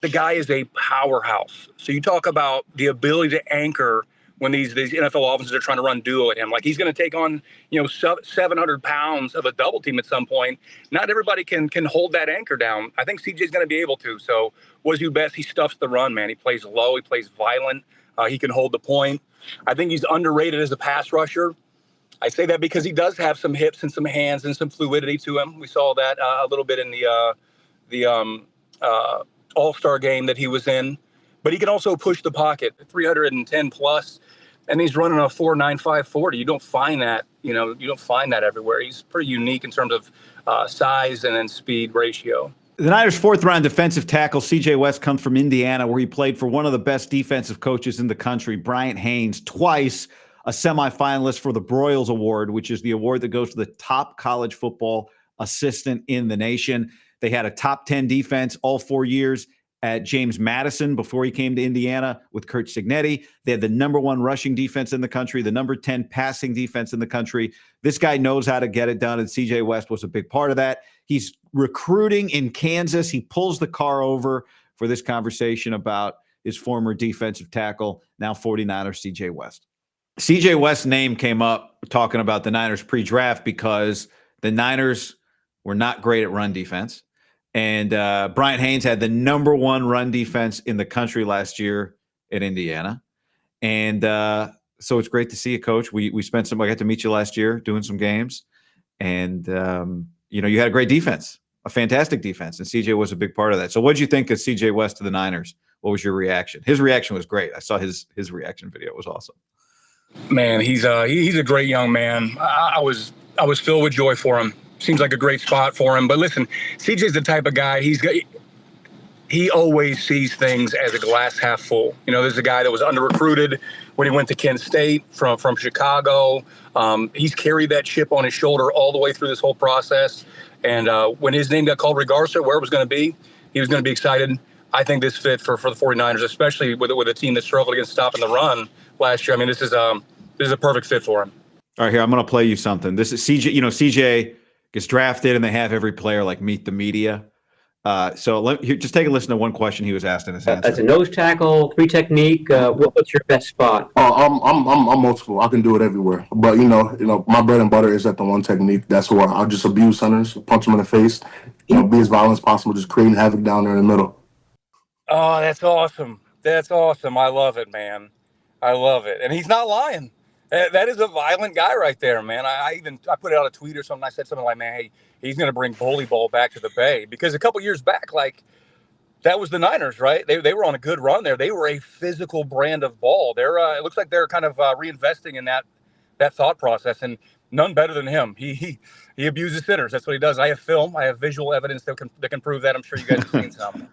The guy is a powerhouse. So you talk about the ability to anchor when these NFL offenses are trying to run duo at him. Like, he's going to take on, 700 pounds of a double team at some point. Not everybody can hold that anchor down. I think CJ's going to be able to. So what does he do best? He stuffs the run, man. He plays low. He plays violent. He can hold the point. I think he's underrated as a pass rusher. I say that because he does have some hips and some hands and some fluidity to him. We saw that a little bit in the All-Star game that he was in. But he can also push the pocket, 310 plus, and he's running a 4.95 40. You don't find that, you don't find that everywhere. He's pretty unique in terms of size and then speed ratio. The Niners' fourth-round defensive tackle, C.J. West, comes from Indiana, where he played for one of the best defensive coaches in the country, Bryant Haines, twice a semifinalist for the Broyles Award, which is the award that goes to the top college football assistant in the nation. They had a top 10 defense all 4 years at James Madison before he came to Indiana with Curt Cignetti. They had the number 1 rushing defense in the country, the number 10 passing defense in the country. This guy knows how to get it done, and CJ West was a big part of that. He's recruiting in Kansas. He pulls the car over for this conversation about his former defensive tackle, now 49er CJ West. CJ West's name came up talking about the Niners pre-draft because the Niners were not great at run defense. And Bryant Haines had the number 1 run defense in the country last year at Indiana. And so it's great to see you, Coach. I got to meet you last year doing some games. And, you had a great defense, a fantastic defense. And CJ was a big part of that. So what did you think of CJ West to the Niners? What was your reaction? His reaction was great. I saw his reaction video. It was awesome. Man, he's a great young man. I was filled with joy for him. Seems like a great spot for him. But listen, CJ's the type of guy, he always sees things as a glass half full. There's a guy that was under-recruited when he went to Kent State from Chicago. He's carried that chip on his shoulder all the way through this whole process. And when his name got called, regardless of where it was going to be, he was going to be excited. I think this fit for the 49ers, especially with a team that struggled against stopping the run last year. I mean, this is a perfect fit for him. All right, here, I'm going to play you something. This is CJ. CJ gets drafted, and they have every player meet the media. So just take a listen to one question he was asked in his answer. As a nose tackle, 3 technique, what's your best spot? I'm multiple. I can do it everywhere. But my bread and butter is at the 1 technique. That's where I'll just abuse centers, punch them in the face, be as violent as possible, just creating havoc down there in the middle. Oh, that's awesome. That's awesome. I love it, man. I love it. And he's not lying. That is a violent guy right there, man. I put out a tweet or something. I said something like, man, hey, he's going to bring bully ball back to the Bay. Because a couple years back, that was the Niners, right? They were on a good run there. They were a physical brand of ball. It looks like they're kind of reinvesting in that thought process, and none better than him. He abuses sinners. That's what he does. I have film. I have visual evidence that can prove that. I'm sure you guys have seen some.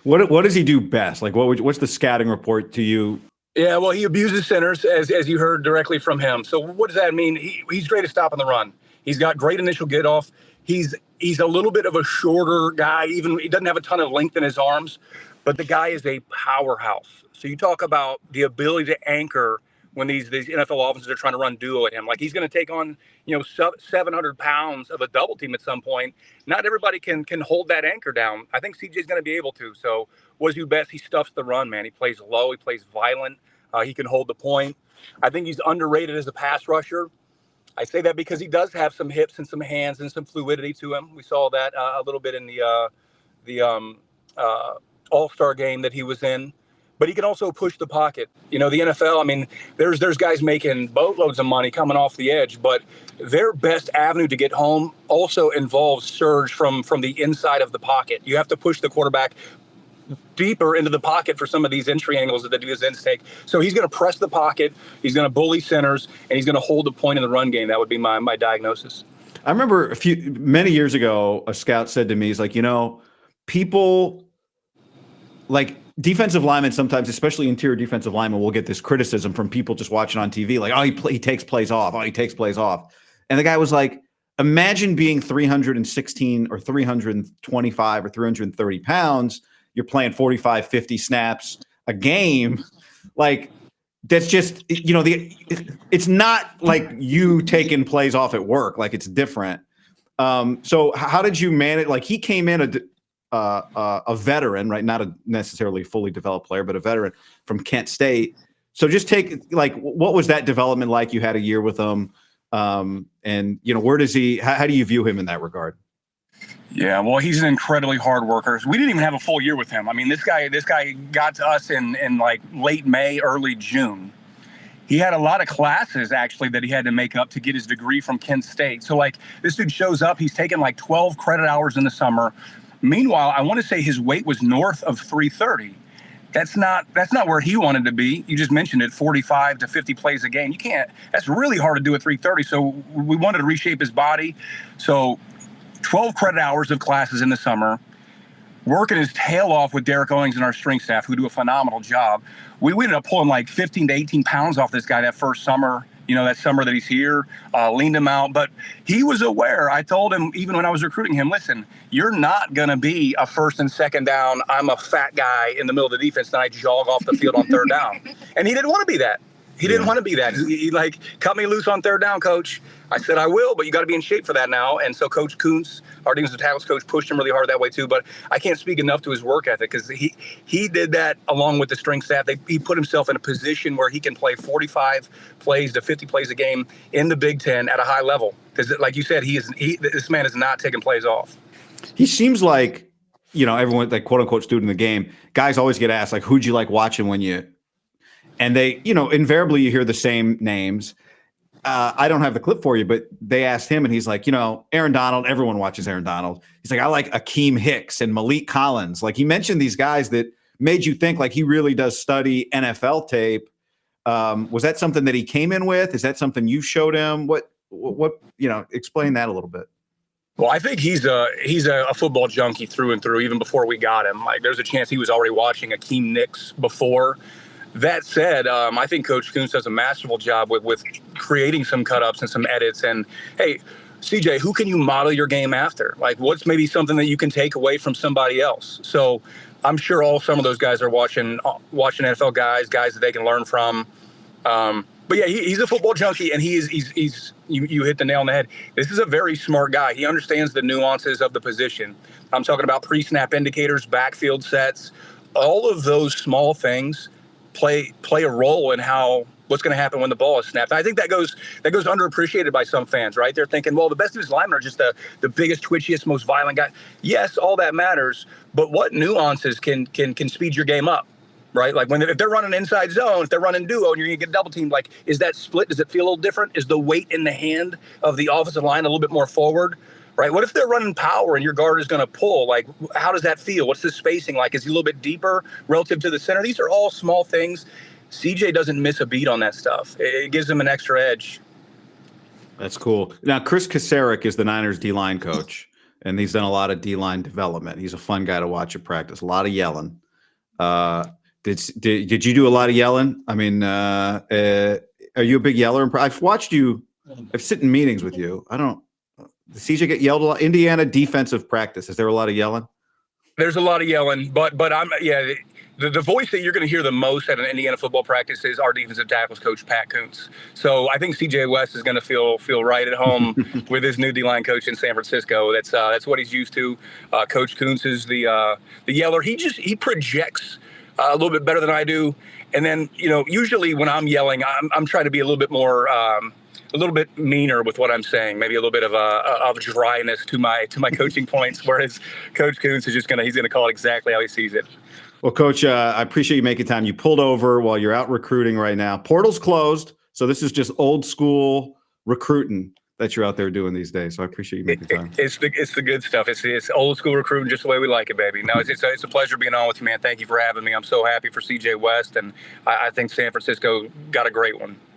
What does he do best? What's the scouting report to you? Yeah, well, he abuses sinners, as you heard directly from him. So what does that mean? He's great at stopping the run. He's got great initial get off. He's a little bit of a shorter guy. Even he doesn't have a ton of length in his arms, but the guy is a powerhouse. So you talk about the ability to anchor when these NFL offenses are trying to run duo at him. Like, he's going to take on 700 pounds of a double team at some point. Not everybody can hold that anchor down. I think CJ's going to be able to. So what does he do best? He stuffs the run, man. He plays low. He plays violent. He can hold the point. I think he's underrated as a pass rusher. I say that because he does have some hips and some hands and some fluidity to him. We saw that a little bit in the All-Star game that he was in. But he can also push the pocket. The NFL, I mean, there's guys making boatloads of money coming off the edge, but their best avenue to get home also involves surge from the inside of the pocket. You have to push the quarterback deeper into the pocket for some of these entry angles that these ends take. So he's going to press the pocket, he's going to bully centers, and he's going to hold the point in the run game. That would be my diagnosis. I remember many years ago, a scout said to me, he's like, people defensive linemen sometimes, especially interior defensive linemen, will get this criticism from people just watching on TV, like, oh, he takes plays off. Oh, he takes plays off. And the guy was like, imagine being 316 or 325 or 330 pounds. You're playing 45, 50 snaps a game. That's just, it's not like you taking plays off at work. It's different. So how did you manage? He came in a veteran, right? Not a necessarily fully developed player, but a veteran from Kent State. So just what was that development like? You had a year with him. And where does how do you view him in that regard? Yeah, well, he's an incredibly hard worker. We didn't even have a full year with him. I mean, this guy got to us in like late May, early June. He had a lot of classes actually that he had to make up to get his degree from Kent State. So like this dude shows up, he's taken like 12 credit hours in the summer. Meanwhile, I want to say his weight was north of 330. That's not where he wanted to be. You just mentioned it, 45 to 50 plays a game. That's really hard to do at 330. So we wanted to reshape his body. So 12 credit hours of classes in the summer, working his tail off with Derek Owings and our strength staff, who do a phenomenal job. We ended up pulling like 15 to 18 pounds off this guy that first summer, that summer that he's here, leaned him out. But he was aware. I told him, even when I was recruiting him, listen, you're not going to be a first and second down, I'm a fat guy in the middle of the defense, and I jog off the field on third down. And he didn't want to be that. He didn't want to be that. He like, cut me loose on third down, coach. I said, I will, but you got to be in shape for that now. And so Coach Kuntz, our defensive tackles coach, pushed him really hard that way too. But I can't speak enough to his work ethic because he did that along with the strength staff. He put himself in a position where he can play 45 plays to 50 plays a game in the Big Ten at a high level. Because like you said, this man is not taking plays off. He seems like, everyone, like quote unquote student in the game, guys always get asked like, who'd you like watching and they, invariably you hear the same names. I don't have the clip for you, but they asked him and he's like, Aaron Donald, everyone watches Aaron Donald. He's like, I like Akeem Hicks and Malik Collins. Like he mentioned these guys that made you think like he really does study NFL tape. Was that something that he came in with? Is that something you showed him? What, explain that a little bit. Well, I think he's a football junkie through and through, even before we got him. Like there's a chance he was already watching Akeem Hicks before. That said, I think Coach Kuntz does a masterful job with creating some cut-ups and some edits. And, hey, CJ, who can you model your game after? Like, what's maybe something that you can take away from somebody else? So I'm sure some of those guys are watching NFL guys that they can learn from. But, yeah, he's a football junkie, and you hit the nail on the head. This is a very smart guy. He understands the nuances of the position. I'm talking about pre-snap indicators, backfield sets, all of those small things play a role in what's going to happen when the ball is snapped. And I think that goes underappreciated by some fans, right? They're thinking, well, the best of his linemen are just the biggest, twitchiest, most violent guy. Yes, all that matters, but what nuances can speed your game up, right? Like if they're running inside zone, if they're running duo, and you're going to get double teamed, like is that split? Does it feel a little different? Is the weight in the hand of the offensive line a little bit more forward? Right. What if they're running power and your guard is going to pull? Like, how does that feel? What's the spacing like? Is he a little bit deeper relative to the center? These are all small things. CJ doesn't miss a beat on that stuff. It gives him an extra edge. That's cool. Now, Chris Kasarik is the Niners D-line coach, and he's done a lot of D-line development. He's a fun guy to watch at practice. A lot of yelling. Did you do a lot of yelling? I mean, are you a big yeller? I've watched you. I've sit in meetings with you. Does CJ get yelled a lot? Indiana defensive practice. Is there a lot of yelling? There's a lot of yelling, but the voice that you're going to hear the most at an Indiana football practice is our defensive tackles coach, Pat Kuntz. So I think CJ West is going to feel right at home with his new D-line coach in San Francisco. That's what he's used to. Coach Kuntz is the yeller. He projects a little bit better than I do. And then, usually when I'm yelling, I'm trying to be a little bit more a little bit meaner with what I'm saying, maybe a little bit of dryness to my coaching points, whereas Coach Kuntz is he's gonna call it exactly how he sees it. Well, Coach, I appreciate you making time. You pulled over while you're out recruiting right now. Portal's closed, so this is just old school recruiting that you're out there doing these days. So I appreciate you making time. It's the good stuff. It's old school recruiting, just the way we like it, baby. No, it's a pleasure being on with you, man. Thank you for having me. I'm so happy for CJ West, and I think San Francisco got a great one.